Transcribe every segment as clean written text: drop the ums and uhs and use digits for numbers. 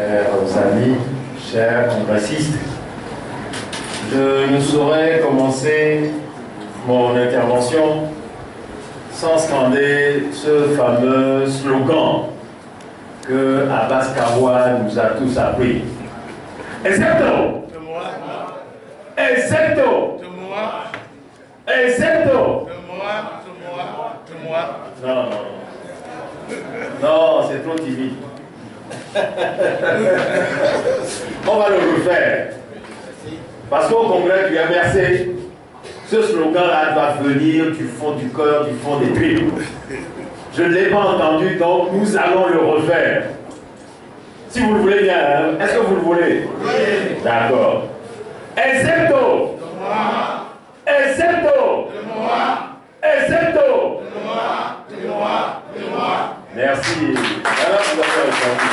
Chers amis, chers congressistes, je ne saurais commencer mon intervention sans scander ce fameux slogan que Abbas Karoua nous a tous appris. Excepto! Excepto! Excepto! Non, non, non. Non, c'est trop timide. On va le refaire. Parce qu'au congrès du MRC, ce slogan-là va venir du fond du cœur, du fond des tripes. Je ne l'ai pas entendu, donc nous allons le refaire. Si vous le voulez bien, hein? Est-ce que vous le voulez? Oui. D'accord. Excepto. Excepto. Excepto. Merci. Alors, vous avez répondu.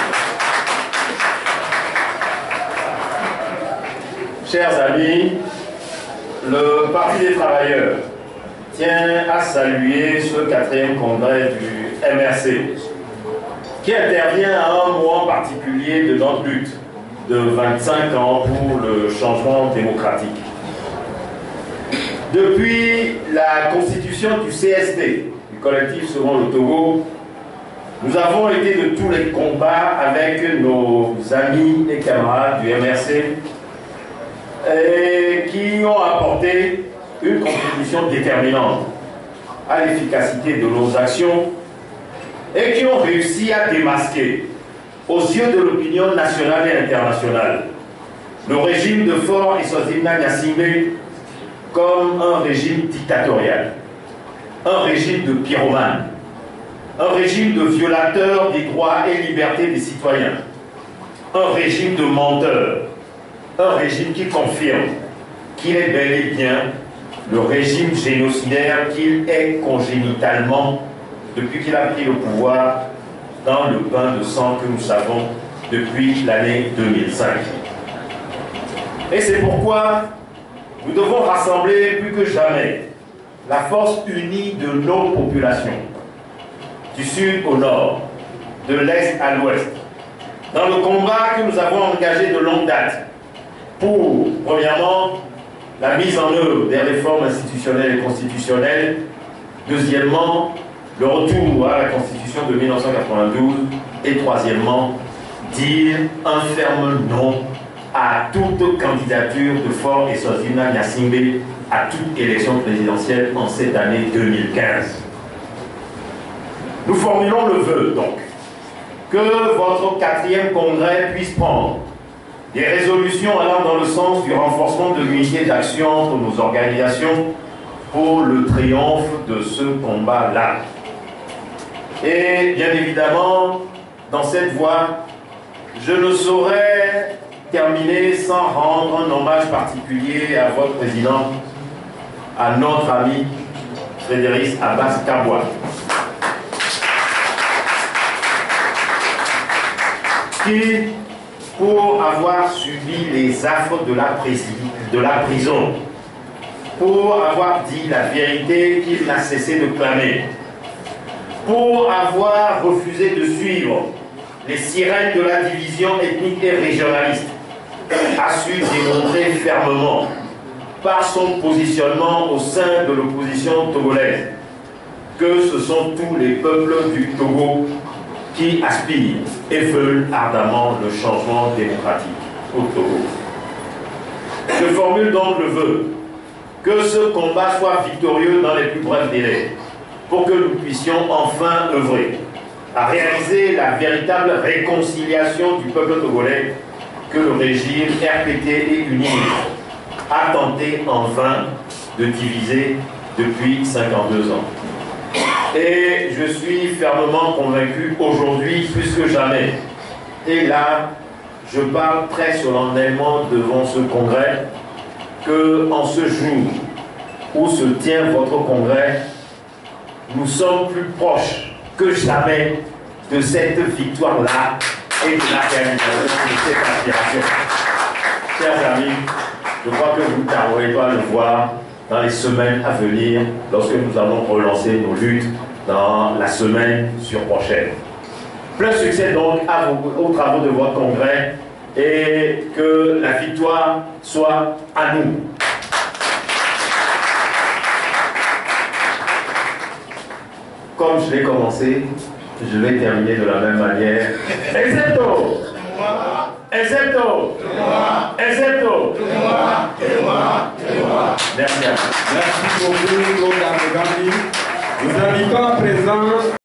Chers amis, le Parti des travailleurs tient à saluer ce 4e congrès du MRC qui intervient à un moment particulier de notre lutte de 25 ans pour le changement démocratique. Depuis la constitution du CST, du collectif Sauvons le Togo, nous avons été de tous les combats avec nos amis et camarades du MRC et qui ont apporté une contribution déterminante à l'efficacité de nos actions et qui ont réussi à démasquer, aux yeux de l'opinion nationale et internationale, le régime de Faure Eswazina Gnassingbé comme un régime dictatorial, un régime de pyromane, un régime de violateur des droits et libertés des citoyens, un régime de menteurs, un régime qui confirme qu'il est bel et bien le régime génocidaire qu'il est congénitalement depuis qu'il a pris le pouvoir dans le bain de sang que nous savons depuis l'année 2005. Et c'est pourquoi nous devons rassembler plus que jamais la force unie de nos populations, du sud au nord, de l'est à l'ouest, dans le combat que nous avons engagé de longue date pour, premièrement, la mise en œuvre des réformes institutionnelles et constitutionnelles, deuxièmement, le retour à la Constitution de 1992, et troisièmement, dire un ferme non à toute candidature de Faure Eswazina Gnassingbé à toute élection présidentielle en cette année 2015. Nous formulons le vœu, donc, que votre 4e congrès puisse prendre des résolutions allant dans le sens du renforcement de l'unité d'action entre nos organisations pour le triomphe de ce combat-là. Et bien évidemment, dans cette voie, je ne saurais terminer sans rendre un hommage particulier à votre président, à notre ami Frédéric Abbas Karoua, qui, pour avoir subi les affres de la prison, pour avoir dit la vérité qu'il n'a cessé de clamer, pour avoir refusé de suivre les sirènes de la division ethnique et régionaliste, a su démontrer fermement, par son positionnement au sein de l'opposition togolaise, que ce sont tous les peuples du Togo qui aspirent et veulent ardemment le changement démocratique au Togo. Je formule donc le vœu que ce combat soit victorieux dans les plus brefs délais, pour que nous puissions enfin œuvrer à réaliser la véritable réconciliation du peuple togolais que le régime RPT et UNIS a tenté en vain de diviser depuis 52 ans. Et je suis fermement convaincu aujourd'hui, plus que jamais, et là, je parle très solennellement devant ce congrès, qu'en ce jour où se tient votre congrès, nous sommes plus proches que jamais de cette victoire-là et de la réalisation de cette aspiration. Chers amis, je crois que vous ne tarderez pas à le voir dans les semaines à venir, lorsque nous allons relancer nos luttes dans la semaine surprochaine. Plein succès donc aux travaux de votre congrès et que la victoire soit à nous. Comme je l'ai commencé, je vais terminer de la même manière. Excepto! Excepto! Excepto! Merci. Merci beaucoup, Claude Abogandi. Nous invitons à présent